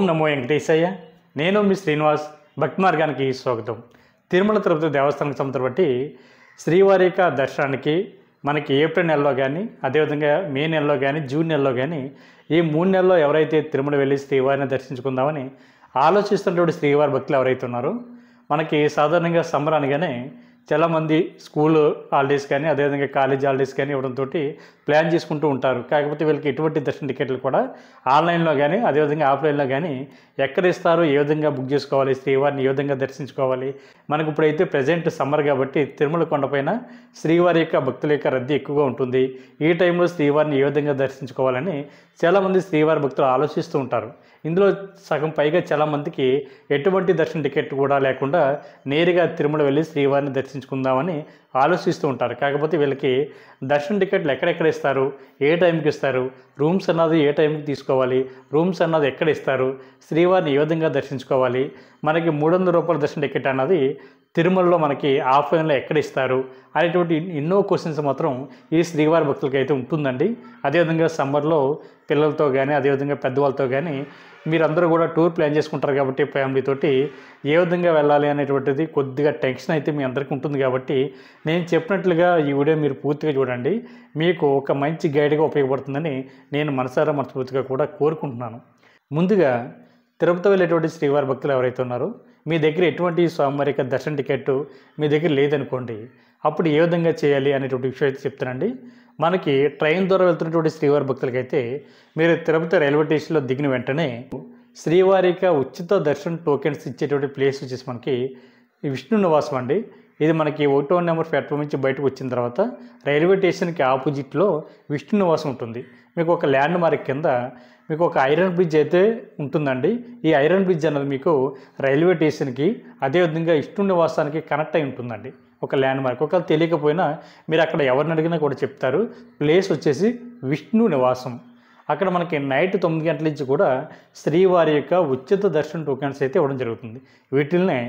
ఓం నమో వెంకటేశయ్య. నేను మీ శ్రీనివాస్. భక్తి మార్గానికి స్వాగతం. తిరుమల తిరుపతి దేవస్థానం సంవత్సరం బట్టి శ్రీవారి యొక్క దర్శనానికి మనకి ఏప్రిల్ నెలలో కానీ, అదేవిధంగా మే నెలలో కానీ, జూన్ నెలలో కానీ, ఈ 3 నెలల్లో ఎవరైతే తిరుమల వెళ్ళి శ్రీవారిని దర్శించుకుందామని ఆలోచిస్తున్నటువంటి శ్రీవారి భక్తులు ఎవరైతే ఉన్నారో, మనకి సాధారణంగా సమ్మర్ అనగానే చాలామంది స్కూల్ హాలిడేస్ కానీ, అదేవిధంగా కాలేజ్ హాలిడేస్ కానీ ఇవ్వడంతో ప్లాన్ చేసుకుంటూ ఉంటారు. కాకపోతే వీళ్ళకి ఎటువంటి దర్శన టికెట్లు కూడా ఆన్లైన్లో కానీ, అదేవిధంగా ఆఫ్లైన్లో కానీ ఎక్కడ ఇస్తారు, ఏ విధంగా బుక్ చేసుకోవాలి, శ్రీవారిని ఏ విధంగా దర్శించుకోవాలి. మనకు ఇప్పుడైతే ప్రజెంట్ సమ్మర్ కాబట్టి తిరుమల కొండపైన శ్రీవారి యొక్క భక్తుల యొక్క రద్దీ ఎక్కువగా ఉంటుంది. ఈ టైంలో శ్రీవారిని ఏ విధంగా దర్శించుకోవాలని చాలామంది శ్రీవారి భక్తులు ఆలోచిస్తూ ఉంటారు. ఇందులో సగం పైగా చాలామందికి ఎటువంటి దర్శన టికెట్ కూడా లేకుండా నేరుగా తిరుమల వెళ్ళి శ్రీవారిని దర్శించుకుందామని ఆలోచిస్తూ ఉంటారు. కాకపోతే వీళ్ళకి దర్శన టికెట్లు ఎక్కడెక్కడ ఇస్తారు, ఏ టైంకి ఇస్తారు, రూమ్స్ అన్నది ఏ టైంకి తీసుకోవాలి, రూమ్స్ అన్నది ఎక్కడ ఇస్తారు, శ్రీవారిని ఏ విధంగా దర్శించుకోవాలి, మనకి 300 రూపాయల దర్శన టికెట్ అన్నది తిరుమలలో మనకి ఆఫ్లైన్లో ఎక్కడ ఇస్తారు అనేటువంటి ఎన్నో క్వశ్చన్స్ మాత్రం ఈ శ్రీవారి భక్తులకి అయితే ఉంటుందండి. అదేవిధంగా సమ్మర్లో పిల్లలతో కానీ, అదేవిధంగా పెద్దవాళ్ళతో కానీ మీరందరూ కూడా టూర్ ప్లాన్ చేసుకుంటారు కాబట్టి ఫ్యామిలీతోటి ఏ విధంగా వెళ్ళాలి అనేటువంటిది కొద్దిగా టెన్షన్ అయితే మీ అందరికీ ఉంటుంది. కాబట్టి నేను చెప్పినట్లుగా ఈ వీడియో మీరు పూర్తిగా చూడండి. మీకు ఒక మంచి గైడ్గా ఉపయోగపడుతుందని నేను మనసారా మనస్ఫూర్తిగా కూడా కోరుకుంటున్నాను. ముందుగా తిరుపతి వెళ్ళేటువంటి శ్రీవారి భక్తులు ఎవరైతే ఉన్నారో, మీ దగ్గర ఎటువంటి స్వామివారి యొక్క దర్శన టికెట్ మీ దగ్గర లేదనుకోండి, అప్పుడు ఏ విధంగా చేయాలి అనేటువంటి విషయం అయితే చెప్తానండి. మనకి ట్రైన్ ద్వారా వెళ్తున్నటువంటి శ్రీవారి భక్తులకైతే మీరు తిరుపతి రైల్వే స్టేషన్లో దిగిన వెంటనే శ్రీవారి యొక్క ఉచిత దర్శన టోకెన్స్ ఇచ్చేటువంటి ప్లేస్ వచ్చేసి మనకి విష్ణు నివాసం అండి. ఇది మనకి 1వ నెంబర్ ప్లాట్ఫామ్ నుంచి బయటకు వచ్చిన తర్వాత రైల్వే స్టేషన్కి ఆపోజిట్లో విష్ణు నివాసం ఉంటుంది. మీకు ఒక ల్యాండ్ మార్క్ కింద మీకు ఒక ఐరన్ బ్రిడ్జ్ అయితే ఉంటుందండి. ఈ ఐరన్ బ్రిడ్జ్ అన్నది మీకు రైల్వే స్టేషన్కి, అదేవిధంగా విష్ణు నివాసానికి కనెక్ట్ అయి ఉంటుందండి. ఒక ల్యాండ్ మార్క్. ఒకవేళ తెలియకపోయినా మీరు అక్కడ ఎవరిని అడిగినా కూడా చెప్తారు. ప్లేస్ వచ్చేసి విష్ణు నివాసం. అక్కడ మనకి నైట్ 9 గంటల నుంచి కూడా శ్రీవారి యొక్క ఉచిత దర్శన టోకెన్స్ అయితే ఇవ్వడం జరుగుతుంది. వీటిల్నే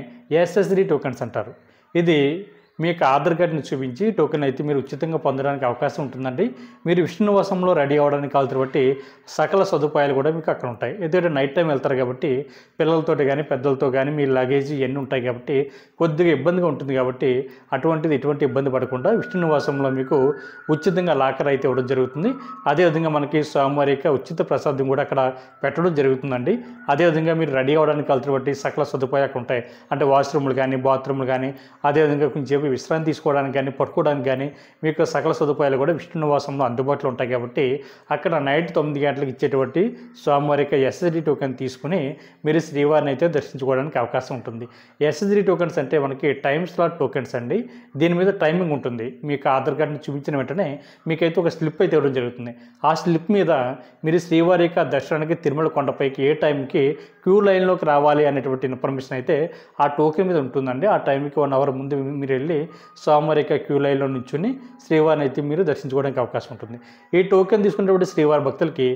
ఎస్ఎస్డి టోకెన్స్ అంటారు. ఇది మీకు ఆధార్ కార్డుని చూపించి టోకెన్ అయితే మీరు ఉచితంగా పొందడానికి అవకాశం ఉంటుందండి. మీరు విష్ణు నివాసంలో రెడీ అవ్వడానికి కావాలి బట్టి సకల సదుపాయాలు కూడా మీకు అక్కడ ఉంటాయి. ఎందుకంటే నైట్ టైం వెళ్తారు కాబట్టి పిల్లలతో కానీ, పెద్దలతో కానీ మీ లగేజ్ ఇవన్నీ ఉంటాయి కాబట్టి కొద్దిగా ఇబ్బందిగా ఉంటుంది. కాబట్టి ఎటువంటి ఇబ్బంది పడకుండా విష్ణు నివాసంలో మీకు ఉచితంగా లాకర్ అయితే ఇవ్వడం జరుగుతుంది. అదేవిధంగా మనకి స్వామివారి యొక్క ఉచిత ప్రసాదం కూడా అక్కడ పెట్టడం జరుగుతుందండి. అదేవిధంగా మీరు రెడీ అవ్వడానికి కావాలి బట్టి సకల సదుపాయాలు అక్కడ ఉంటాయి. అంటే వాష్రూమ్లు కానీ, బాత్రూమ్లు కానీ, అదేవిధంగా కొంచెం విశ్రాంతి తీసుకోవడానికి కానీ, పడుకోవడానికి కానీ మీకు సకల సదుపాయాలు కూడా విష్ణు నివాసంలో అందుబాటులో ఉంటాయి. కాబట్టి అక్కడ నైట్ 9 గంటలకు ఇచ్చేటువంటి స్వామివారి యొక్క ఎస్ఎస్డి టోకెన్ తీసుకుని మీరు శ్రీవారిని అయితే దర్శించుకోవడానికి అవకాశం ఉంటుంది. ఎస్ఎస్డి టోకెన్స్ అంటే మనకి టైమ్ స్లాట్ టోకెన్స్ అండి. దీని మీద టైమింగ్ ఉంటుంది. మీకు ఆధార్ కార్డుని చూపించిన వెంటనే మీకైతే ఒక స్లిప్ అయితే ఇవ్వడం జరుగుతుంది. ఆ స్లిప్ మీద మీరు శ్రీవారి యొక్క దర్శనానికి తిరుమల కొండపైకి ఏ టైంకి క్యూ లైన్లోకి రావాలి అనేటువంటి ఇన్ఫర్మేషన్ అయితే ఆ టోకెన్ మీద ఉంటుందండి. ఆ టైంకి 1 అవర్ ముందు మీరు వెళ్ళి స్వామివారి యొక్క క్యూ లైన్లో నుంచుని శ్రీవారిని అయితే మీరు దర్శించుకోవడానికి అవకాశం ఉంటుంది. ఈ టోకెన్ తీసుకున్నటువంటి శ్రీవారి భక్తులకి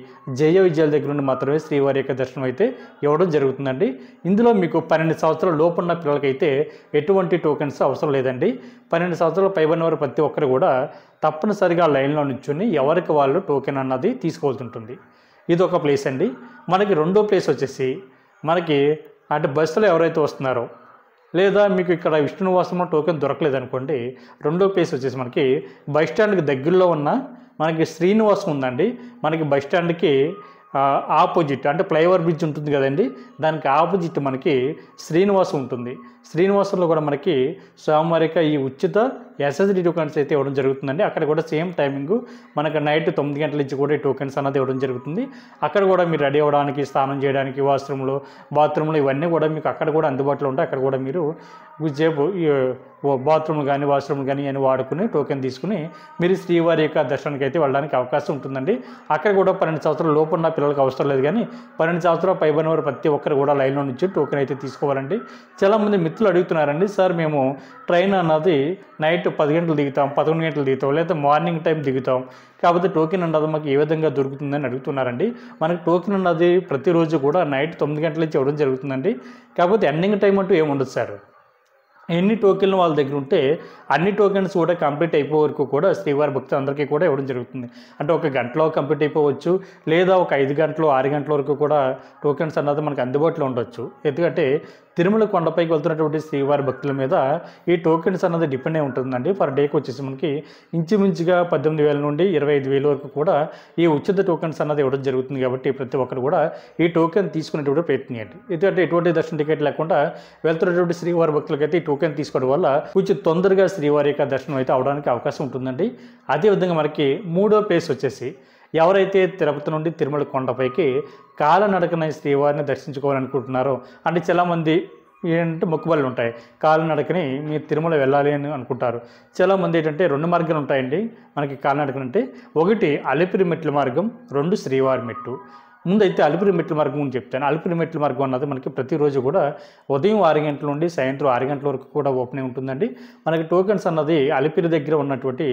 జయ విజయాల దగ్గర నుండి మాత్రమే శ్రీవారి యొక్క దర్శనం అయితే ఇవ్వడం జరుగుతుందండి. ఇందులో మీకు 12 సంవత్సరాల లోపున్న పిల్లలకైతే ఎటువంటి టోకెన్స్ అవసరం లేదండి. 12 సంవత్సరాల పైబడిన వారు ప్రతి ఒక్కరు కూడా తప్పనిసరిగా లైన్లో నుంచుని ఎవరికి వాళ్ళు టోకెన్ అన్నది తీసుకోవాల్సి. ఇది ఒక ప్లేస్ అండి. మనకి రెండో ప్లేస్ వచ్చేసి మనకి అంటే బస్సులో ఎవరైతే వస్తున్నారో, లేదా మీకు ఇక్కడ విష్ణు నివాసంలో టోకెన్ దొరకలేదనుకోండి, రెండో ప్లేస్ వచ్చేసి మనకి బస్ స్టాండ్కి దగ్గరలో ఉన్న మనకి శ్రీనివాసం ఉందండి. మనకి బస్ స్టాండ్కి ఆపోజిట్ అంటే ఫ్లైఓవర్ బ్రిడ్జ్ ఉంటుంది కదండి, దానికి ఆపోజిట్ మనకి శ్రీనివాసం ఉంటుంది. శ్రీనివాసంలో కూడా మనకి స్వామివారి యొక్క ఈ ఉచిత ఎస్ఎస్డి టోకెన్స్ అయితే ఇవ్వడం జరుగుతుందండి. అక్కడ కూడా సేమ్ టైమింగ్ మనకు నైట్ 9 గంటల నుంచి కూడా ఈ టోకెన్స్ అన్నది ఇవ్వడం జరుగుతుంది. అక్కడ కూడా మీరు రెడీ అవ్వడానికి, స్నానం చేయడానికి, వాష్రూమ్లు, బాత్రూమ్లు ఇవన్నీ కూడా మీకు అక్కడ కూడా అందుబాటులో ఉంటాయి. అక్కడ కూడా మీరు సేపు బాత్రూమ్లు కానీ, వాష్రూమ్లు కానీ ఇవన్నీ వాడుకుని టోకెన్ తీసుకుని మీరు శ్రీవారి యొక్క దర్శనానికి అయితే వెళ్ళడానికి అవకాశం ఉంటుందండి. అక్కడ కూడా 12 సంవత్సరాల లోపు ఉన్న పిల్లలకు అవసరం లేదు, కానీ 12 సంవత్సరాల పైబడిన వారు ప్రతి ఒక్కరు కూడా లైన్లో నుంచి టోకెన్ అయితే తీసుకోవాలండి. చాలామంది మిత్రులు అడుగుతున్నారండి, సార్ మేము ట్రైన్ అన్నది నైట్ 10 గంటలు దిగుతాం, 11 గంటలు దిగుతాం, లేదా మార్నింగ్ టైం దిగుతాం, కాకపోతే టోకెన్ అన్నది మాకు ఏ విధంగా దొరుకుతుందని అడుగుతున్నారండి. మనకి టోకెన్ అన్నది ప్రతిరోజు కూడా నైట్ 9 గంటల నుంచి ఇవ్వడం జరుగుతుందండి. కాకపోతే ఎండింగ్ టైం అంటూ ఏముండదు సార్. ఎన్ని టోకెన్లు వాళ్ళ దగ్గర ఉంటే అన్ని టోకెన్స్ కూడా కంప్లీట్ అయిపోయే వరకు కూడా శ్రీవారి భక్తులందరికీ కూడా ఇవ్వడం జరుగుతుంది. అంటే ఒక గంటలో కంప్లీట్ అయిపోవచ్చు, లేదా ఒక 5 గంటలు 6 గంటల వరకు కూడా టోకెన్స్ అన్నది మనకు అందుబాటులో ఉండొచ్చు. ఎందుకంటే తిరుమల కొండపైకి వెళ్తున్నటువంటి శ్రీవారి భక్తుల మీద ఈ టోకెన్స్ అన్నది డిపెండ్ అయి ఉంటుందండి. పర్ డేకి వచ్చేసి మనకి ఇంచుమించుగా 18,000 నుండి 25,000 వరకు కూడా ఈ ఉచిత టోకెన్స్ అన్నది ఇవ్వడం జరుగుతుంది. కాబట్టి ప్రతి ఒక్కరు కూడా ఈ టోకెన్ తీసుకునేటువంటి ప్రయత్నం చేయండి. ఎందుకంటే ఎటువంటి దర్శన టికెట్ లేకుండా వెళ్తున్నటువంటి శ్రీవారి భక్తులకైతే ఈ టోకెన్ తీసుకోవడం వల్ల కొంచెం తొందరగా శ్రీవారి యొక్క దర్శనం అయితే అవడానికి అవకాశం ఉంటుందండి. అదేవిధంగా మనకి మూడో ప్లేస్ వచ్చేసి ఎవరైతే తిరుపతి నుండి తిరుమల కొండపైకి కాలినడకన శ్రీవారిని దర్శించుకోవాలనుకుంటున్నారో, అంటే చాలామంది ఏంటంటే మొక్కుబళ్ళు ఉంటాయి, కాలినడకని మీరు తిరుమల వెళ్ళాలి అని అనుకుంటారు. చాలామంది ఏంటంటే 2 మార్గాలు ఉంటాయండి మనకి కాలినడకన అంటే. ఒకటి అలిపిరి మెట్ల మార్గం, 2 శ్రీవారి మెట్టు. ముందైతే అలిపిరి మెట్ల మార్గం గురించి చెప్తాను. అలిపిరి మెట్ల మార్గం అన్నది మనకి ప్రతిరోజు కూడా ఉదయం 6 గంటల నుండి సాయంత్రం 6 గంటల వరకు కూడా ఓపెన్ ఉంటుందండి. మనకి టోకెన్స్ అన్నది అలిపిరి దగ్గర ఉన్నటువంటి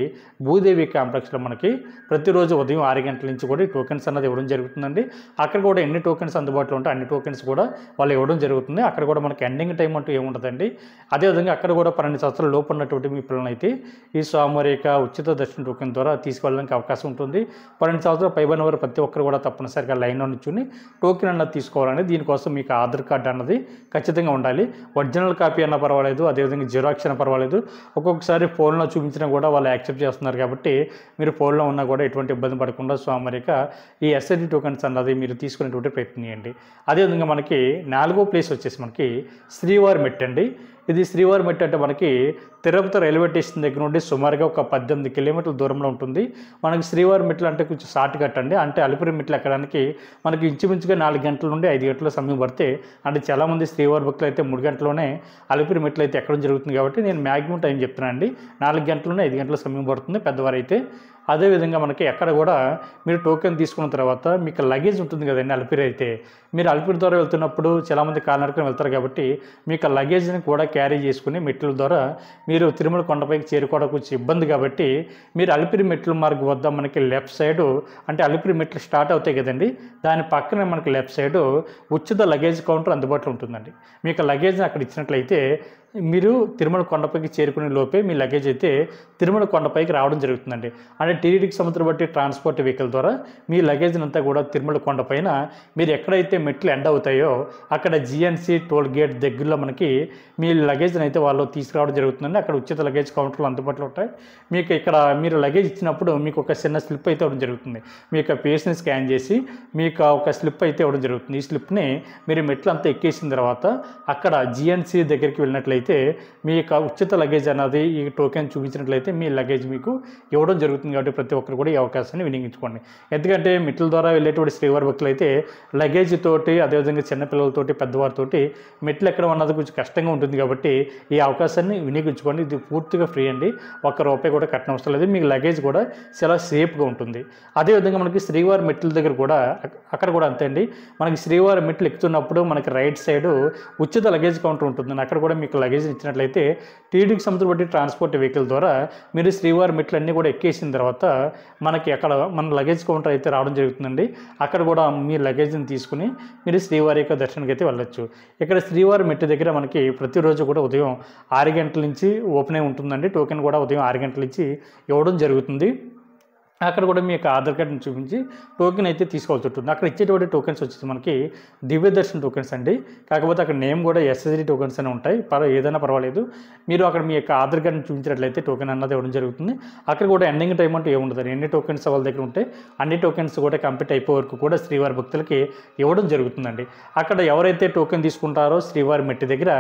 భూదేవి కాంప్లెక్స్లో మనకి ప్రతిరోజు ఉదయం 6 గంటల నుంచి కూడా ఈ టోకెన్స్ అన్నది ఇవ్వడం జరుగుతుందండి. అక్కడ కూడా ఎన్ని టోకెన్స్ అందుబాటులో ఉంటాయి అన్ని టోకెన్స్ కూడా వాళ్ళు ఇవ్వడం జరుగుతుంది. అక్కడ కూడా మనకి ఎండింగ్ టైం అంటూ ఏముంటుందండి. అదేవిధంగా అక్కడ కూడా 12 సంవత్సరాల లోపు ఉన్నటువంటి మీ పిల్లలు అయితే ఈ స్వామివారి యొక్క ఉచిత దర్శన టోకెన్ ద్వారా తీసుకెళ్ళడానికి అవకాశం ఉంటుంది. 12 సంవత్సరాలు పైబడిన వారు ప్రతి ఒక్కరు కూడా తప్పనిసరిగా లైన్లో నుంచుని టోకెన్ అన్నది తీసుకోవాలని. దీనికోసం మీకు ఆధార్ కార్డు అన్నది ఖచ్చితంగా ఉండాలి. ఒరిజినల్ కాపీ అన్న పర్వాలేదు, అదేవిధంగా జిరాక్స్ అన్న పర్వాలేదు. ఒక్కొక్కసారి ఫోన్లో చూపించినా కూడా వాళ్ళు యాక్సెప్ట్ చేస్తున్నారు. కాబట్టి మీరు ఫోన్లో ఉన్నా కూడా ఎటువంటి ఇబ్బంది పడకుండా స్వామివారి యొక్క ఈ ఎస్ఐడి టోకెన్స్ అన్నది మీరు తీసుకునేటువంటి ప్రయత్నం చేయండి. అదేవిధంగా మనకి 4వ ప్లేస్ వచ్చేసి మనకి శ్రీవారి మెట్టు అండి. ఇది శ్రీవారి మెట్టు అంటే మనకి తిరుపతి రైల్వే స్టేషన్ దగ్గర నుండి సుమారుగా ఒక 18 కిలోమీటర్ల దూరంలో ఉంటుంది. మనకి శ్రీవారి మెట్లు అంటే కొంచెం షార్ట్ కట్ అండి. అంటే అలిపిరి మెట్లు ఎక్కడానికి మనకి ఇంచుమించుగా 4 గంటల నుండి 5 గంటల సమయం పడితే, అంటే చాలామంది శ్రీవారి భక్తులు అయితే 3 గంటల్లోనే అలిపిరి మెట్లు అయితే ఎక్కడం జరుగుతుంది. కాబట్టి నేను మ్యాక్సిమం టైం చెప్తున్నాను అండి. 4 గంటల నుండి 5 గంటల సమయం పడుతుంది పెద్దవారు అయితే. అదేవిధంగా మనకి ఎక్కడ కూడా మీరు టోకెన్ తీసుకున్న తర్వాత మీకు లగేజ్ ఉంటుంది కదండి. అలిపిరి అయితే మీరు అలిపిరి ద్వారా వెళ్తున్నప్పుడు చాలామంది కాలినడకన వెళ్తారు. కాబట్టి మీకు లగేజ్ని కూడా క్యారీ చేసుకుని మెట్ల ద్వారా మీరు తిరుమల కొండపైకి చేరుకోవడం కొంచెం ఇబ్బంది. కాబట్టి మీరు అలిపిరి మెట్ల మార్గం వద్ద మనకి లెఫ్ట్ సైడు, అంటే అలిపిరి మెట్లు స్టార్ట్ అవుతాయి కదండి, దాని పక్కనే మనకి లెఫ్ట్ సైడు ఉచిత లగేజ్ కౌంటర్ అందుబాటులో ఉంటుందండి. మీకు లగేజ్ని అక్కడ ఇచ్చినట్లయితే మీరు తిరుమల కొండపైకి చేరుకునే లోపే మీ లగేజ్ అయితే తిరుమల కొండపైకి రావడం జరుగుతుందండి. అంటే టీటీడీకి సంబంధించిన బట్టి ట్రాన్స్పోర్ట్ వెహికల్ ద్వారా మీ లగేజ్ అంతా కూడా తిరుమల కొండపైన మీరు ఎక్కడైతే మెట్లు ఎండ్ అవుతాయో అక్కడ జిఎన్సి టోల్ గేట్ దగ్గరలో మనకి మీ లగేజ్ని అయితే వాళ్ళు తీసుకురావడం జరుగుతుందండి. అక్కడ ఉచిత లగేజ్ కౌంటర్లు అందుబాటులో ఉంటాయి. మీకు ఇక్కడ మీరు లగేజ్ ఇచ్చినప్పుడు మీకు ఒక చిన్న స్లిప్ అయితే ఇవ్వడం జరుగుతుంది. మీ యొక్క ఫేస్ని స్కాన్ చేసి మీకు ఒక స్లిప్ అయితే ఇవ్వడం జరుగుతుంది. ఈ స్లిప్ని మీరు మెట్లు అంతా ఎక్కేసిన తర్వాత అక్కడ జిఎన్సి దగ్గరికి వెళ్ళినట్లయితే మీ యొక్క ఉచిత లగేజ్ అన్నది ఈ టోకెన్ చూపించినట్లయితే మీ లగేజ్ మీకు ఇవ్వడం జరుగుతుంది. కాబట్టి ప్రతి ఒక్కరు కూడా ఈ అవకాశాన్ని వినియోగించుకోండి. ఎందుకంటే మెట్ల ద్వారా వెళ్ళేటువంటి శ్రీవారి భక్తులు అయితే లగేజ్ తోటి, అదేవిధంగా చిన్నపిల్లలతోటి పెద్దవారితోటి మెట్లు ఎక్కడం అన్నది కొంచెం కష్టంగా ఉంటుంది. కాబట్టి ఈ అవకాశాన్ని వినియోగించుకోండి. ఇది పూర్తిగా ఫ్రీ అండి, ₹1 కూడా కట్టడం అవసరం లేదు. మీకు లగేజ్ కూడా చాలా సేఫ్గా ఉంటుంది. అదేవిధంగా మనకి శ్రీవారి మెట్ల దగ్గర కూడా అక్కడ కూడా అంతే అండి. మనకి శ్రీవారి మెట్లు ఎక్కుతున్నప్పుడు మనకి రైట్ సైడు ఉచిత లగేజ్ కౌంటర్ ఉంటుందండి. అక్కడ కూడా మీకు లగేజ్ ఇచ్చినట్లయితే టీటీడీకి సంబంధించిన బట్టి ట్రాన్స్పోర్ట్ వెహికల్ ద్వారా మీరు శ్రీవారి మెట్లు అన్నీ కూడా ఎక్కేసిన తర్వాత మనకి అక్కడ మన లగేజ్ కౌంటర్ అయితే రావడం జరుగుతుందండి. అక్కడ కూడా మీ లగేజ్ని తీసుకుని మీరు శ్రీవారి యొక్క దర్శనానికి అయితే వెళ్ళొచ్చు. ఇక్కడ శ్రీవారి మెట్టు దగ్గర మనకి ప్రతిరోజు కూడా ఉదయం 6 గంటల నుంచి ఓపెన్ అయి ఉంటుందండి. టోకెన్ కూడా ఉదయం 6 గంటల నుంచి ఇవ్వడం జరుగుతుంది. అక్కడ కూడా మీ యొక్క ఆధార్ కార్డుని చూపించి టోకెన్ అయితే తీసుకోవాల్సి ఉంటుంది. అక్కడ ఇచ్చేటువంటి టోకెన్స్ వచ్చేసి మనకి దివ్య దర్శన్ టోకెన్స్ అండి. కాకపోతే అక్కడ నేమ్ కూడా ఎస్ఎస్డి టోకెన్స్ అని ఉంటాయి. ఏదైనా పర్వాలేదు. మీరు అక్కడ మీ యొక్క ఆధార్ కార్డుని చూపించినట్లయితే టోకెన్ అన్నది ఇవ్వడం జరుగుతుంది. అక్కడ కూడా ఎండింగ్ టైం అంటూ ఏముంటుంది. ఎన్ని టోకెన్స్ వాళ్ళ దగ్గర ఉంటే అన్ని టోకెన్స్ కూడా కంప్లీట్ అయిపోయే వరకు కూడా శ్రీవారి భక్తులకి ఇవ్వడం జరుగుతుందండి. అక్కడ ఎవరైతే టోకెన్ తీసుకుంటారో శ్రీవారి మెట్టు దగ్గర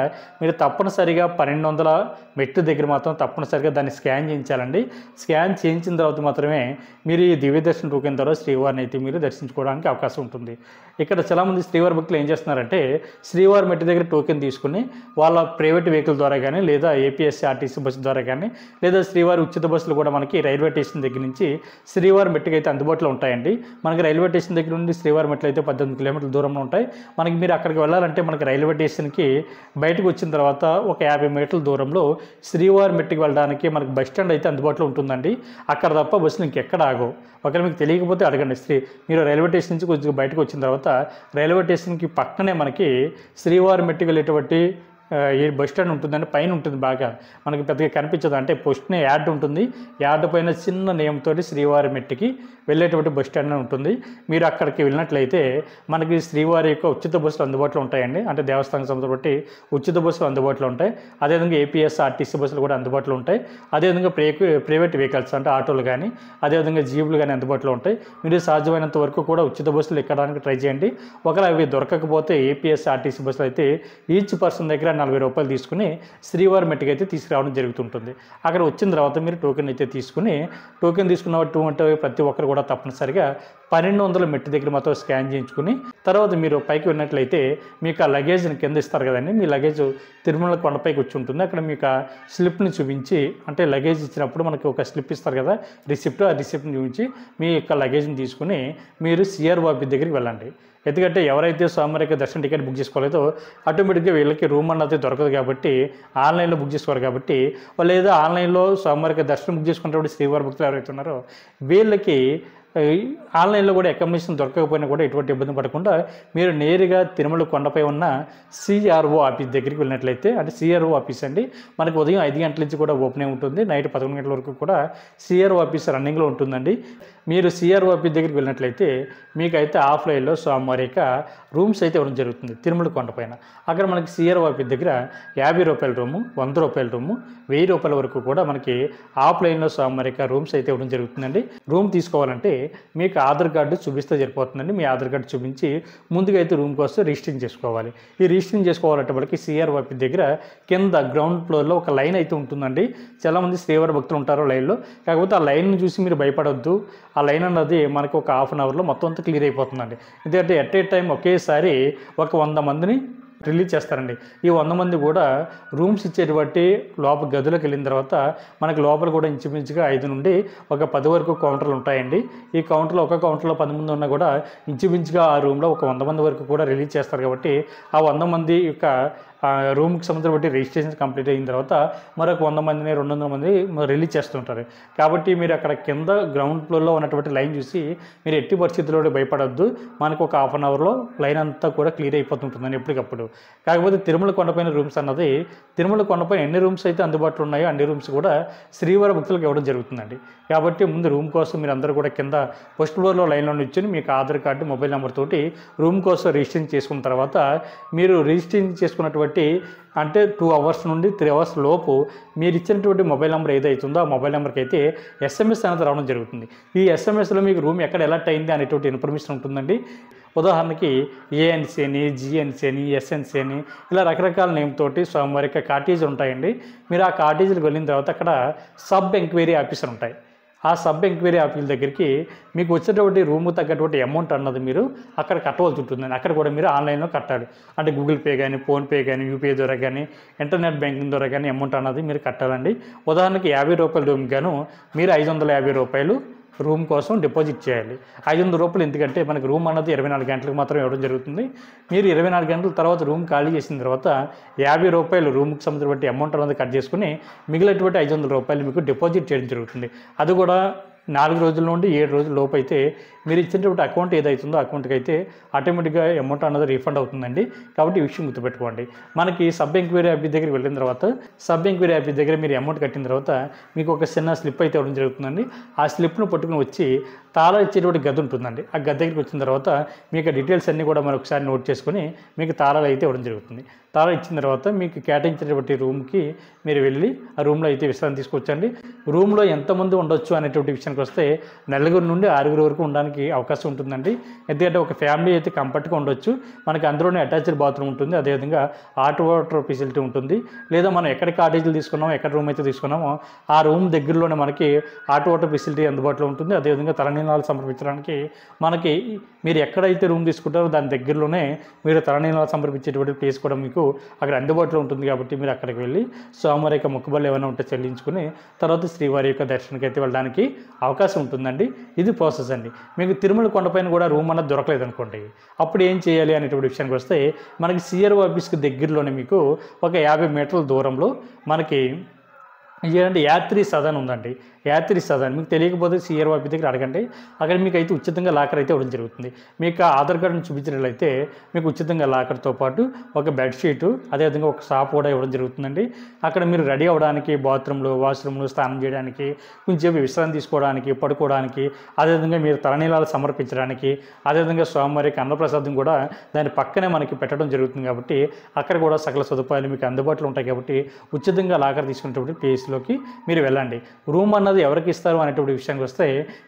మీరు తప్పనిసరిగా 1200 మెట్టు దగ్గర మాత్రం తప్పనిసరిగా దాన్ని స్కాన్ చేయించాలండి. స్కాన్ చేయించిన తర్వాత మాత్రమే మీరు ఈ దివ్య దర్శన టోకెన్ ద్వారా శ్రీవారిని అయితే మీరు దర్శించుకోవడానికి అవకాశం ఉంటుంది. ఇక్కడ చాలామంది శ్రీవారి భక్తులు ఏం చేస్తున్నారంటే శ్రీవారి మెట్టు దగ్గర టోకెన్ తీసుకుని వాళ్ళ ప్రైవేట్ వెహికల్ ద్వారా కానీ, లేదా ఏపీఎస్ఆర్టీసీ బస్సు ద్వారా కానీ, లేదా శ్రీవారి ఉచిత బస్సులు కూడా మనకి రైల్వే స్టేషన్ దగ్గర నుంచి శ్రీవారి మెట్టుకు అయితే అందుబాటులో ఉంటాయండి. మనకి రైల్వే స్టేషన్ దగ్గర నుండి శ్రీవారి మెట్లు అయితే 18 కిలోమీటర్ల దూరంలో ఉంటాయి. మనకి మీరు అక్కడికి వెళ్ళాలంటే మనకి రైల్వే స్టేషన్కి బయటకు వచ్చిన తర్వాత ఒక 50 మీటర్ల దూరంలో శ్రీవారి మెట్టుకు వెళ్ళడానికి మనకి బస్ స్టాండ్ అయితే అందుబాటులో ఉంటుందండి. అక్కడ తప్ప బస్సులు ఇంకెక్కడ ఆగవు. ఒకవేళ మీకు తెలియకపోతే అడగండి. మీరు రైల్వే స్టేషన్ నుంచి కొంచెం బయటకు వచ్చిన తర్వాత రైల్వే స్టేషన్కి పక్కనే మనకి శ్రీవారి మెట్టుకు వెళ్ళేటువంటి ఈ బస్ స్టాండ్ ఉంటుందండి, పైన ఉంటుంది, బాగా మనకి పెద్దగా కనిపించదు. అంటే పోస్ట్నే యాడ్ ఉంటుంది, యాడ్ పైన చిన్న నేమ్ తోటి శ్రీవారి మెట్టికి వెళ్ళేటువంటి బస్ స్టాండ్ ఉంటుంది. మీరు అక్కడికి వెళ్ళినట్లయితే మనకి శ్రీవారి యొక్క ఉచిత బస్సులు అందుబాటులో ఉంటాయండి. అంటే దేవస్థానం సంస్థ బట్టి ఉచిత బస్సులు అందుబాటులో ఉంటాయి. అదేవిధంగా ఏపీఎస్ఆర్టీసీ బస్సులు కూడా అందుబాటులో ఉంటాయి. అదేవిధంగా ప్రైవేట్ వెహికల్స్ అంటే ఆటోలు కానీ అదేవిధంగా జీపులు కానీ అందుబాటులో ఉంటాయి. మీరు సాధ్యమైనంత వరకు కూడా ఉచిత బస్సులు ఎక్కడానికి ట్రై చేయండి. ఒకవేళ అవి దొరకకపోతే ఏపీఎస్ఆర్టీసీ బస్సులు అయితే ఈచ్ పర్సన్ దగ్గర 40 రూపాయలు తీసుకుని శ్రీవారి మెట్టుకు అయితే తీసుకురావడం జరుగుతుంటుంది. అక్కడ వచ్చిన తర్వాత మీరు టోకెన్ అయితే తీసుకుని, టోకెన్ తీసుకున్నటువంటి ప్రతి ఒక్కరు కూడా తప్పనిసరిగా 1200 మెట్టు దగ్గర మాత్రం స్కాన్ చేయించుకుని తర్వాత మీరు పైకి వెళ్ళినట్లయితే మీకు ఆ లగేజ్ని కింద ఇస్తారు కదండి. మీ లగేజ్ తిరుమల కొండపైకి వచ్చి ఉంటుంది. అక్కడ మీకు ఆ స్లిప్ని చూపించి, అంటే లగేజ్ ఇచ్చినప్పుడు మనకి ఒక స్లిప్ ఇస్తారు కదా రిసిప్ట్, ఆ రిసిప్ట్ని చూపించి మీ యొక్క లగేజ్ని తీసుకుని మీరు సిఆర్ఓ ఆఫీస్ దగ్గరికి వెళ్ళండి. ఎందుకంటే ఎవరైతే స్వామివారికి దర్శన టికెట్ బుక్ చేసుకోలేదో ఆటోమేటిక్గా వీళ్ళకి రూమ్ అన్నది దొరకదు కాబట్టి ఆన్లైన్లో బుక్ చేసుకోవాలి. కాబట్టి వాళ్ళు ఏదో ఆన్లైన్లో స్వామివారికి దర్శనం బుక్ చేసుకున్నప్పుడు శ్రీవారి భక్తులు ఎవరైతే ఉన్నారో వీళ్ళకి ఆన్లైన్లో కూడా అకామిడేషన్ దొరకకపోయినా కూడా ఎటువంటి ఇబ్బంది పడకుండా మీరు నేరుగా తిరుమల కొండపై ఉన్న సిఆర్ఓ ఆఫీస్ దగ్గరికి వెళ్ళినట్లయితే, అంటే సిఆర్ఓ ఆఫీస్ అండి మనకి ఉదయం 5 గంటల నుంచి కూడా ఓపెన్ అయి ఉంటుంది, నైట్ 11 గంటల వరకు కూడా సిఆర్ఓ ఆఫీస్ రన్నింగ్లో ఉంటుందండి. మీరు సిఆర్ఓ ఆఫీస్ దగ్గరికి వెళ్ళినట్లయితే మీకైతే ఆఫ్లైన్లో స్వామివారి యొక్క రూమ్స్ అయితే ఇవ్వడం జరుగుతుంది తిరుమల కొండపైన. అక్కడ మనకి సిఆర్ఓ ఆఫీస్ దగ్గర 50 రూపాయల రూము, 100 రూపాయల రూము, 1000 రూపాయల వరకు కూడా మనకి ఆఫ్లైన్లో స్వామివారి యొక్క రూమ్స్ అయితే ఇవ్వడం జరుగుతుందండి. రూమ్ తీసుకోవాలంటే మీకు ఆధార్ కార్డు చూపిస్తే సరిపోతుందండి. మీ ఆధార్ కార్డు చూపించి ముందుగా అయితే రూమ్ కోసం రిజిస్ట్రేషన్ చేసుకోవాలి. ఈ రిజిస్ట్రేషన్ చేసుకోవాలంటే మనకి సిఆర్ఓ ఆఫీస్ దగ్గర కింద గ్రౌండ్ ఫ్లోర్లో ఒక లైన్ అయితే ఉంటుందండి. చాలామంది శ్రీవారి భక్తులు ఉంటారు లైన్లో. కాకపోతే ఆ లైన్ను చూసి మీరు భయపడొద్దు. ఆ లైన్ అన్నది మనకు ఒక హాఫ్ అన్ అవర్లో మొత్తం అంతా క్లియర్ అయిపోతుందండి. ఎందుకంటే ఎట్ ఏ టైం ఒకేసారి ఒక 100 మందిని రిలీజ్ చేస్తారండి. ఈ 100 మంది కూడా రూమ్స్ ఇచ్చేటువంటి లోపల గదులకు వెళ్ళిన తర్వాత మనకి లోపల కూడా ఇంచుమించుగా 5 నుండి ఒక 10 వరకు కౌంటర్లు ఉంటాయండి. ఈ కౌంటర్లో ఒక కౌంటర్లో 10 మంది ఉన్నా కూడా ఇంచుమించుగా ఆ రూమ్లో ఒక 100 మంది వరకు కూడా రిలీజ్ చేస్తారు. కాబట్టి ఆ 100 మంది యొక్క రూమ్కి సంబంధించిన బట్టి రిజిస్ట్రేషన్ కంప్లీట్ అయిన తర్వాత మరొక 100 మందిని 200 మంది రిలీజ్ చేస్తుంటారు. కాబట్టి మీరు అక్కడ కింద గ్రౌండ్ ఫ్లోర్లో ఉన్నటువంటి లైన్ చూసి మీరు ఎట్టి పరిస్థితుల్లో భయపడొద్దు. మనకు ఒక హాఫ్ అన్ అవర్లో లైన్ అంతా కూడా క్లియర్ అయిపోతుంటుందని ఎప్పటికప్పుడు. కాకపోతే తిరుమల కొండపైన రూమ్స్ అన్నది తిరుమల కొండపైన ఎన్ని రూమ్స్ అయితే అందుబాటులో ఉన్నాయో అన్ని రూమ్స్ కూడా శ్రీవారి భక్తులకు ఇవ్వడం జరుగుతుందండి. కాబట్టి ముందు రూమ్ కోసం మీరు అందరూ కూడా కింద ఫస్ట్ ఫ్లోర్లో లైన్లో నిల్చొని మీకు ఆధార్ కార్డు, మొబైల్ నెంబర్ తోటి రూమ్ కోసం రిజిస్ట్రేషన్ చేసుకున్న తర్వాత మీరు రిజిస్ట్రేషన్ చేసుకున్నటువంటి అంటే 2 అవర్స్ నుండి 3 అవర్స్ లోపు మీరు ఇచ్చినటువంటి మొబైల్ నెంబర్ ఏదైతుందో ఆ మొబైల్ నెంబర్కి అయితే SMS అనేది రావడం జరుగుతుంది. ఈ SMSలో మీకు రూమ్ ఎక్కడ ఎలర్ట్ అయింది అనేటువంటి ఇన్ఫర్మేషన్ ఉంటుందండి. ఉదాహరణకి ఏఎన్సీ అని, జిఎన్సీ అని, ఎస్ఎన్సీ అని ఇలా రకరకాల నేమ్ తోటి స్వామివారి యొక్క కాటేజీలు ఉంటాయండి. మీరు ఆ కాటేజీలకు వెళ్ళిన తర్వాత అక్కడ సబ్ ఎంక్వైరీ ఆఫీసర్ ఉంటాయి. ఆ సబ్ ఎంక్వైరీ ఆఫీస్ దగ్గరికి మీకు వచ్చేటువంటి రూము తగ్గటువంటి అమౌంట్ అన్నది మీరు అక్కడ కట్టవలసి ఉంటుందండి. అక్కడ కూడా మీరు ఆన్లైన్లో కట్టాలి. అంటే గూగుల్ పే కానీ, ఫోన్పే కానీ, యూపీఐ ద్వారా కానీ, ఇంటర్నెట్ బ్యాంకింగ్ ద్వారా కానీ అమౌంట్ అన్నది మీరు కట్టాలండి. ఉదాహరణకి 50 రూపాయల రూమ్ గాను మీరు 550 రూపాయలు రూమ్ కోసం డిపాజిట్ చేయాలి. 500 రూపాయలు ఎందుకంటే మనకి రూమ్ అన్నది 24 గంటలకు మాత్రం ఇవ్వడం జరుగుతుంది. మీరు 24 గంటల తర్వాత రూమ్ ఖాళీ చేసిన తర్వాత 50 రూపాయలు రూమ్కి సంబంధించిన అమౌంట్ అన్నది కట్ చేసుకుని మిగిలినటువంటి 500 రూపాయలు మీకు డిపాజిట్ చేయడం జరుగుతుంది. అది కూడా 4 రోజుల నుండి 7 రోజుల లోపు అయితే మీరు ఇచ్చినటువంటి అకౌంట్ ఏదైతుందో అకౌంట్కి అయితే ఆటోమేటిక్గా అమౌంట్ అన్నది రీఫండ్ అవుతుందండి. కాబట్టి ఈ విషయం గుర్తుపెట్టుకోండి. మనకి సబ్ ఎంక్వైరీ ఆఫీస్ దగ్గరికి వెళ్ళిన తర్వాత సబ్ ఎంక్వైరీ ఆఫీస్ దగ్గర మీరు అమౌంట్ కట్టిన తర్వాత మీకు ఒక చిన్న స్లిప్ అయితే ఇవ్వడం జరుగుతుందండి. ఆ స్లిప్ను పట్టుకుని వచ్చి తాళా ఇచ్చేటువంటి గది ఉంటుందండి. ఆ గది దగ్గరికి వచ్చిన తర్వాత మీకు డీటెయిల్స్ అన్నీ కూడా మనం ఒకసారి నోట్ చేసుకుని మీకు తాళాలు అయితే ఇవ్వడం జరుగుతుంది. తాళా ఇచ్చిన తర్వాత మీకు కేటాయించినటువంటి రూమ్కి మీరు వెళ్ళి ఆ రూమ్లో అయితే విశ్రాంతి తీసుకొచ్చండి. రూమ్లో ఎంతమంది ఉండొచ్చు అనేటువంటి విషయానికి వస్తే 4 నుండి 6 వరకు ఉండడానికి అవకాశం ఉంటుందండి. ఎందుకంటే ఒక ఫ్యామిలీ అయితే కంఫర్ట్గా ఉండొచ్చు. మనకి అందులోనే అటాచ్డ్ బాత్రూమ్ ఉంటుంది, అదేవిధంగా హాట్ వాటర్ ఫెసిలిటీ ఉంటుంది. లేదా మనం ఎక్కడ కాటేజీలు తీసుకున్నామో, ఎక్కడ రూమ్ అయితే తీసుకున్నామో ఆ రూమ్ దగ్గరలోనే మనకి హాట్ వాటర్ ఫెసిలిటీ అందుబాటులో ఉంటుంది. అదేవిధంగా తలనీలాలు సమర్పించడానికి మనకి మీరు ఎక్కడైతే రూమ్ తీసుకుంటారో దాని దగ్గరలోనే మీరు తలనీలాలు సమర్పించేటువంటి ప్లేస్ కూడా మీకు అక్కడ అందుబాటులో ఉంటుంది. కాబట్టి మీరు అక్కడికి వెళ్ళి స్వామివారి యొక్క మొక్కుబడులు ఏమైనా ఉంటే చెల్లించుకుని తర్వాత శ్రీవారి యొక్క దర్శనానికి అయితే వెళ్ళడానికి అవకాశం ఉంటుందండి. ఇది ప్రాసెస్ అండి. మీకు తిరుమల కొండపైన కూడా రూమ్ అన్నది దొరకలేదు అనుకోండి, అప్పుడు ఏం చేయాలి అనేటువంటి విషయానికి వస్తే మనకి సిఆర్ఓ ఆఫీస్కి దగ్గరలోనే మీకు ఒక 50 మీటర్ల దూరంలో మనకి ఇదేంటంటే యాత్రి సదన్ ఉందండి. యాత్రి సదన్ మీకు తెలియకపోతే CROP దగ్గర అడగండి. అక్కడ మీకు అయితే ఉచితంగా లాకర్ అయితే ఇవ్వడం జరుగుతుంది. మీకు ఆధార్ కార్డుని చూపించినట్లయితే మీకు ఉచితంగా లాకర్తో పాటు ఒక బెడ్షీటు, అదేవిధంగా ఒక సాప్ కూడా ఇవ్వడం జరుగుతుందండి. అక్కడ మీరు రెడీ అవ్వడానికి బాత్రూమ్లు, వాష్రూమ్లు, స్నానం చేయడానికి, కొంచెం విశ్రాంతి తీసుకోవడానికి, పడుకోవడానికి, అదేవిధంగా మీరు తలనీలాలు సమర్పించడానికి, అదేవిధంగా స్వామివారికి అన్నప్రసాదం కూడా దాని పక్కనే మనకి పెట్టడం జరుగుతుంది. కాబట్టి అక్కడ కూడా సకల సదుపాయాలు మీకు అందుబాటులో ఉంటాయి. కాబట్టి ఉచితంగా లాకర్ తీసుకునేటువంటి ప్లేస్లోకి మీరు వెళ్ళండి. రూమ్ అన్నది ఎవరికి ఇస్తారు అనేటువంటి విషయానికి వస్తే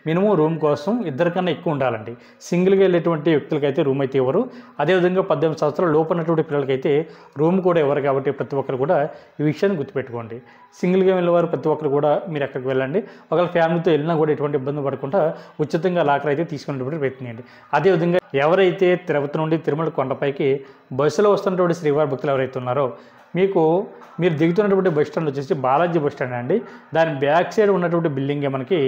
మినిమం రూమ్ కోసం ఇద్దరి కన్నా ఎక్కువ ఉండాలండి. సింగిల్గా వెళ్ళేటువంటి వ్యక్తులకైతే రూమ్ అయితే ఇవ్వరు. అదేవిధంగా 18 సంవత్సరాల లోపు ఉన్నటువంటి పిల్లలకైతే రూమ్ కూడా ఇవ్వరు. కాబట్టి ప్రతి ఒక్కరు కూడా ఈ విషయాన్ని గుర్తుపెట్టుకోండి. సింగిల్గా వెళ్ళేవారు ప్రతి ఒక్కరు కూడా మీరు అక్కడికి వెళ్ళండి. ఒకవేళ ఫ్యామిలీతో వెళ్ళినా కూడా ఎటువంటి ఇబ్బంది పడకుండా ఉచితంగా లాకర్ అయితే తీసుకునేటువంటి ప్రయత్నించండి. అదేవిధంగా ఎవరైతే తిరుపతి నుండి తిరుమల కొండపైకి బస్సులో వస్తున్నటువంటి శ్రీవారి భక్తులు ఎవరైతే ఉన్నారో మీరు దిగుతున్నటువంటి బస్ స్టాండ్ వచ్చేసి బాలాజీ బస్ స్టాండ్ అండి. దాని బ్యాక్ సైడ్ ఉన్నటువంటి బిల్డింగే మనకి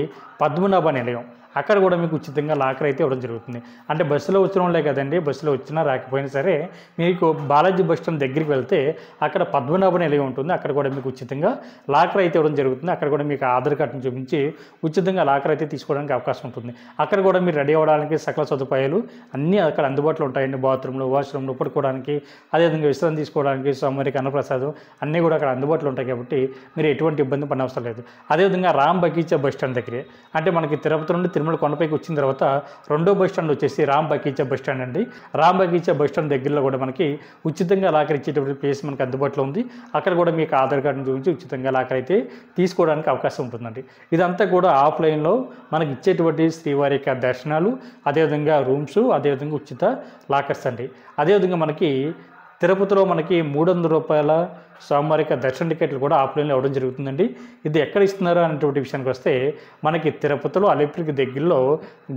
పద్మనాభ నిలయం. అక్కడ కూడా మీకు ఉచితంగా లాకర్ అయితే ఇవ్వడం జరుగుతుంది. అంటే బస్సులో వచ్చిన వాళ్ళే కదండి, బస్సులో వచ్చినా రాకపోయినా సరే మీకు బాలాజీ బస్ స్టాండ్ దగ్గరికి వెళ్తే అక్కడ పద్మనాభ నిలయం ఉంటుంది. అక్కడ కూడా మీకు ఉచితంగా లాకర్ అయితే ఇవ్వడం జరుగుతుంది. అక్కడ కూడా మీకు ఆధార్ కార్డుని చూపించి ఉచితంగా లాకర్ అయితే తీసుకోవడానికి అవకాశం ఉంటుంది. అక్కడ కూడా మీరు రెడీ అవ్వడానికి సకల సదుపాయాలు అన్నీ అక్కడ అందుబాటులో ఉంటాయండి. బాత్రూమ్లు, వాష్రూమ్లు, పడుకోవడానికి, అదేవిధంగా విశ్రాంతి తీసుకోవడానికి, స్వామివారికి అన్నప్రసాదం అన్నీ కూడా అక్కడ అందుబాటులో ఉంటాయి. కాబట్టి మీరు ఎటువంటి ఇబ్బంది పడిన అవసరం లేదు. అదేవిధంగా రామ్ బగీచా బస్ స్టాండ్ దగ్గరే, అంటే మనకి తిరుపతి నుండి తిరుమల కొండపైకి వచ్చిన తర్వాత రెండో బస్ స్టాండ్ వచ్చేసి రామ్ బగీచా బస్ స్టాండ్ అండి. రామ్ బగీచా బస్ స్టాండ్ దగ్గరలో కూడా మనకి ఉచితంగా లాకర్ ఇచ్చేటువంటి ప్లేస్ మనకి అందుబాటులో ఉంది. అక్కడ కూడా మీకు ఆధార్ కార్డుని చూపించి ఉచితంగా లాకర్ అయితే తీసుకోవడానికి అవకాశం ఉంటుందండి. ఇదంతా కూడా ఆఫ్లైన్లో మనకి ఇచ్చేటువంటి శ్రీవారి యొక్క దర్శనాలు, అదేవిధంగా రూమ్స్, అదేవిధంగా ఉచిత లాకర్స్ అండి. అదేవిధంగా మనకి తిరుపతిలో మనకి 300 రూపాయల స్వామివారి యొక్క దర్శన టికెట్లు కూడా ఆఫ్లైన్లో ఇవ్వడం జరుగుతుందండి. ఇది ఎక్కడ ఇస్తున్నారు అనేటువంటి విషయానికి వస్తే మనకి తిరుపతిలో అలిపిరికి దగ్గరలో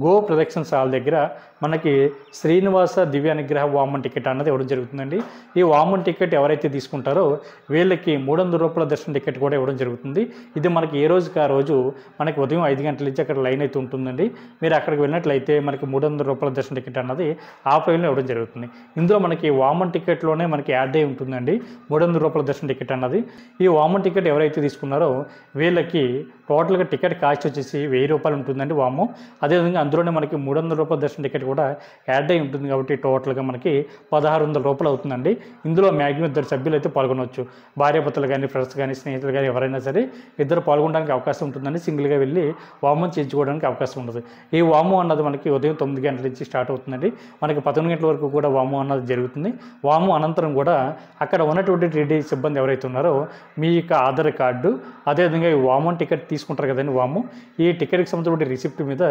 గో ప్రదక్షిణ సాల దగ్గర మనకి శ్రీనివాస దివ్యానుగ్రహ వామన్ టికెట్ అన్నది ఇవ్వడం జరుగుతుందండి. ఈ వామన్ టికెట్ ఎవరైతే తీసుకుంటారో వీళ్ళకి 300 రూపాయల దర్శన టికెట్ కూడా ఇవ్వడం జరుగుతుంది. ఇది మనకి ఏ రోజుకి ఆ రోజు మనకి ఉదయం 5 గంటల నుంచి అక్కడ లైన్ అయితే ఉంటుందండి. మీరు అక్కడికి వెళ్ళినట్లయితే మనకి 300 రూపాయల దర్శన టికెట్ అన్నది ఆఫ్లైన్లో ఇవ్వడం జరుగుతుంది. ఇందులో మనకి వామన్ టికెట్లోనే మనకి యాడ్ అయి ఉంటుందండి 300 రూపాయల దర్శన టికెట్ అన్నది. ఈ వామన్ టికెట్ ఎవరైతే తీసుకున్నారో వీళ్ళకి టోటల్గా టికెట్ కాస్ట్ వచ్చేసి 1000 రూపాయలు ఉంటుందండి వాము. అదేవిధంగా అందులోనే మనకి 300 రూపాయల దర్శన టికెట్ కూడా యాడ్ అయి ఉంటుంది. కాబట్టి టోటల్గా మనకి 1600 రూపాయలు అవుతుందండి. ఇందులో మ్యాక్సిమం 2 సభ్యులు అయితే పాల్గొనవచ్చు. భార్యాభర్తలు కానీ, ఫ్రెండ్స్ కానీ, స్నేహితులు కానీ ఎవరైనా సరే ఇద్దరు పాల్గొనడానికి అవకాశం ఉంటుందండి. సింగిల్గా వెళ్ళి వామం చేయించుకోవడానికి అవకాశం ఉండదు. ఈ వాము అన్నది మనకి ఉదయం 9 గంటల నుంచి స్టార్ట్ అవుతుందండి. మనకి 11 గంటల వరకు కూడా వాము అన్నది జరుగుతుంది. వాము అనంతరం కూడా అక్కడ ఉన్నటువంటి టీటీ సిబ్బంది ఎవరైతే ఉన్నారో మీ యొక్క ఆధార్ కార్డు, అదేవిధంగా ఈ వామన్ టికెట్ తీసుకుంటారు కదండి వాము, ఈ టికెట్కి సంబంధించిన రిసిప్ట్ మీద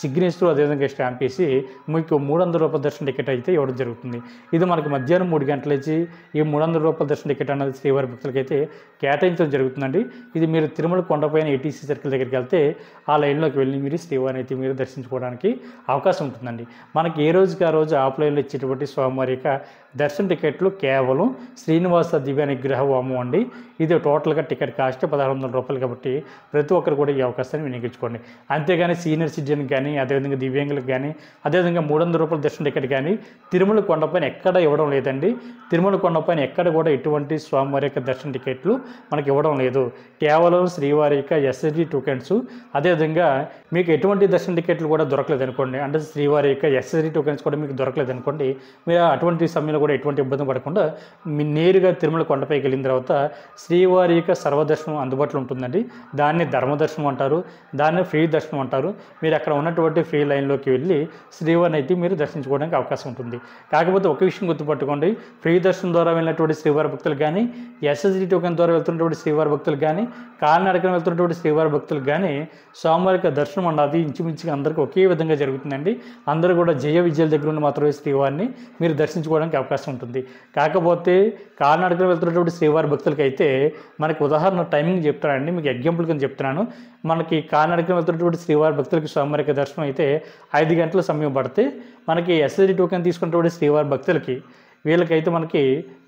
సిగ్నేచర్ అదేవిధంగా స్టాంప్ వేసి మీకు 300 రూపాయల దర్శన టికెట్ అయితే ఇవ్వడం జరుగుతుంది. ఇది మనకి మధ్యాహ్నం 3 గంటల నుంచి ఈ 300 రూపాయల దర్శన టికెట్ అన్నది శ్రీవారి భక్తులకి అయితే కేటాయించడం జరుగుతుందండి. ఇది మీరు తిరుమల కొండపైన ATC సర్కిల్ దగ్గరికి వెళ్తే ఆ లైన్లోకి వెళ్ళి మీరు శ్రీవారిని అయితే మీరు దర్శించుకోవడానికి అవకాశం ఉంటుందండి. మనకి ఏ రోజుకి ఆ రోజు ఆఫ్లైన్లో ఇచ్చేటువంటి స్వామివారి యొక్క దర్శన టికెట్లు కేవలం శ్రీనివాస దివ్యానుగ్రహ వాము అండి. ఇది టోటల్గా టికెట్ కాస్ట్ 1600 రూపాయలు. కాబట్టి ప్రతి ఒక్కరు కూడా ఈ అవకాశాన్ని వినియోగించుకోండి. అంతేగాని సీనియర్ సిటిజన్కి కానీ, అదేవిధంగా దివ్యాంగులకు కానీ, అదేవిధంగా 300 రూపాయల దర్శన టికెట్ కానీ తిరుమల కొండపైన ఎక్కడ ఇవ్వడం లేదండి. తిరుమల కొండపైన ఎక్కడ కూడా ఎటువంటి స్వామివారి యొక్క దర్శన టికెట్లు మనకి ఇవ్వడం లేదు. కేవలం శ్రీవారి యొక్క SSD టోకెన్స్, అదేవిధంగా మీకు ఎటువంటి దర్శన టికెట్లు కూడా దొరకలేదు అనుకోండి, అంటే శ్రీవారి యొక్క SSD టోకెన్స్ కూడా మీకు దొరకలేదు అనుకోండి, మీరు అటువంటి సమయంలో కూడా ఎటువంటి ఇబ్బంది పడకుండా మీ నేరుగా తిరుమల కొండపైకి వెళ్ళిన తర్వాత శ్రీవారి యొక్క సర్వదర్శనం అందుబాటులో ఉంటుందండి. దాన్ని ధర్మదర్శనం అంటారు, దాన్ని ఫ్రీ దర్శనం అంటారు. మీరు అక్కడ ఉన్నటువంటి ఫ్రీ లైన్లోకి వెళ్ళి శ్రీవారిని అయితే మీరు దర్శించుకోవడానికి అవకాశం ఉంటుంది. కాకపోతే ఒక విషయం గుర్తుపట్టుకోండి, ఫ్రీ దర్శనం ద్వారా వెళ్ళినటువంటి శ్రీవారి భక్తులు కానీ, SSD టోకెన్ ద్వారా వెళ్తున్నటువంటి శ్రీవారి భక్తులు కానీ, కాలినడకన వెళ్తున్నటువంటి శ్రీవారి భక్తులు కానీ స్వామివారి యొక్క దర్శనం అన్నది ఇంచుమించుగా అందరికీ ఒకే విధంగా జరుగుతుందండి. అందరూ కూడా జయ విజయాల దగ్గర నుండి మాత్రమే శ్రీవారిని మీరు దర్శించుకోవడానికి అవకాశం ఉంటుంది. కాకపోతే కాలినడకన వెళ్తున్నటువంటి శ్రీవారి భక్తులకి అయితే మనకి ఉదాహరణ టైమింగ్ చెప్తానండి, మీకు ఎగ్జాంపుల్ కింద చెప్తున్నాను. మనకి కాలినడకన వెళ్తున్నటువంటి శ్రీవారి భక్తులకి స్వామివారి యొక్క దర్శనం అయితే 5 గంటల సమయం పడితే, మనకి SSD టోకెన్ తీసుకున్నటువంటి శ్రీవారి భక్తులకి వీళ్ళకైతే మనకి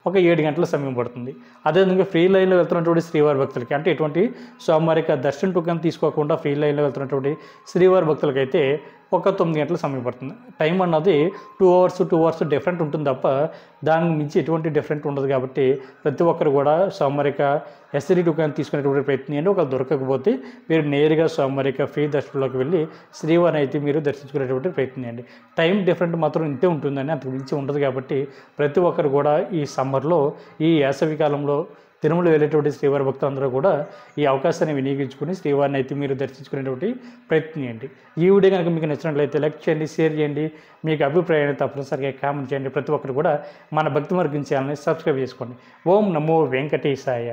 ఒక 7 గంటల సమయం పడుతుంది. అదేవిధంగా ఫ్రీ లైన్లో వెళ్తున్నటువంటి శ్రీవారి భక్తులకి, అంటే ఎటువంటి స్వామివారికి దర్శన టోకెన్ తీసుకోకుండా ఫ్రీ లైన్లో వెళ్తున్నటువంటి శ్రీవారి భక్తులకైతే ఒక 9 గంటల సమయం పడుతుంది. టైం అన్నది 2 అవర్స్ డిఫరెంట్ ఉంటుంది తప్ప దానికి మించి ఎటువంటి డిఫరెంట్ ఉండదు. కాబట్టి ప్రతి ఒక్కరు కూడా స్వామివారిక ఎస్ఎడి టోకెన్ తీసుకునేటువంటి ప్రయత్నం చేయండి. ఒకవేళ దొరకకపోతే మీరు నేరుగా స్వామివారిక ఫ్రీ దర్శనంలోకి వెళ్ళి శ్రీవారిని అయితే మీరు దర్శించుకునేటువంటి ప్రయత్నం చేయండి. టైం డిఫరెంట్ మాత్రం ఇంతే ఉంటుందని, అంతకు మించి ఉండదు. కాబట్టి ప్రతి ఒక్కరు కూడా ఈ సమ్మర్లో, ఈ వేసవి కాలంలో తిరుమల వెళ్ళేటువంటి శ్రీవారి భక్తులందరూ కూడా ఈ అవకాశాన్ని వినియోగించుకుని శ్రీవారిని అయితే మీరు దర్శించుకునేటువంటి ప్రయత్నం చేయండి. ఈ వీడియో కనుక మీకు నచ్చినట్లయితే లైక్ చేయండి, షేర్ చేయండి, మీకు అభిప్రాయాన్ని తప్పనిసరిగా కామెంట్ చేయండి. ప్రతి ఒక్కరు కూడా మన భక్తి మార్గం ఛానల్ని సబ్స్క్రైబ్ చేసుకోండి. ఓం నమో వెంకటేశాయ.